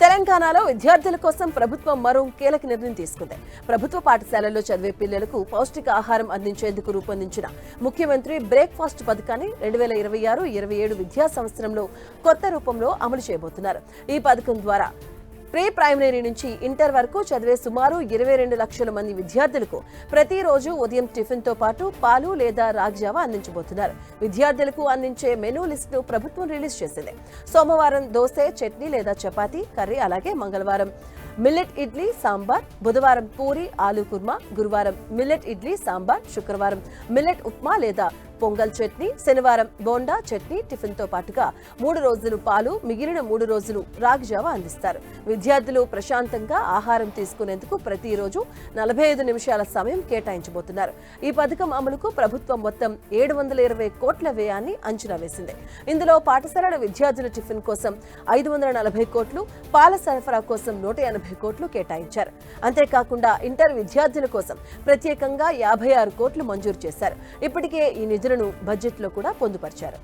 తెలంగాణలో విద్యార్థుల కోసం ప్రభుత్వం మరో కీలక నిర్ణయం తీసుకుంది. ప్రభుత్వ పాఠశాలల్లో చదివే పిల్లలకు పౌష్టిక ఆహారం అందించేందుకు రూపొందించిన ముఖ్యమంత్రి బ్రేక్ఫాస్ట్ పథకాన్ని 2026-27 విద్యా సంవత్సరంలో కొత్త రూపంలో అమలు చేయబోతున్నారు. ఈ పథకం ద్వారా ప్రీ ప్రైమరీ నుంచి ఇంటర్ వరకు చదివే సుమారు 22 లక్షల మంది విద్యార్థులకు ప్రతిరోజు ఉదయం టిఫిన్ తో పాటు పాలు లేదా రాగిజావా అందించబోతున్నారు. విద్యార్థులకు అందించే మెనూ లిస్ట్ ను ప్రభుత్వం రిలీజ్ చేసింది. సోమవారం దోశ, చట్నీ లేదా చపాతీ, కర్రీ, అలాగే మంగళవారం మిల్లెట్ ఇడ్లీ సాంబార్, బుధవారం పూరి, ఆలూ కుర్మా, గురువారం మిల్లెట్ ఇడ్లీ సాంబార్, శుక్రవారం మిల్లెట్ ఉప్మా లేదా పొంగల్ చట్నీ, శనివారం బోండా చట్నీ టిఫిన్ తో పాటుగా 3 రోజులు పాలు, మిగిలిన 3 రోజులు రాగిజావా అందిస్తారు. విద్యార్థులు ప్రశాంతంగా ఆహారం తీసుకునేందుకు ప్రతిరోజు 45 నిమిషాల సమయం కేటాయించబోతున్నారు. ఈ పథకం అమలుకు ప్రభుత్వం మొత్తం 720 కోట్ల వ్యయాన్ని అంచనా వేసింది. ఇందులో పాఠశాలల విద్యార్థుల టిఫిన్ కోసం 540 కోట్లు, పాల సరఫరా కోసం 180 కోట్లు కేటాయించారు. అంతేకాకుండా ఇంటర్ విద్యార్థుల కోసం ప్రత్యేకంగా 56 కోట్లు మంజూరు చేశారు. ఇప్పటికే ఈ నిధులను బడ్జెట్లో కూడా పొందుపరిచారు.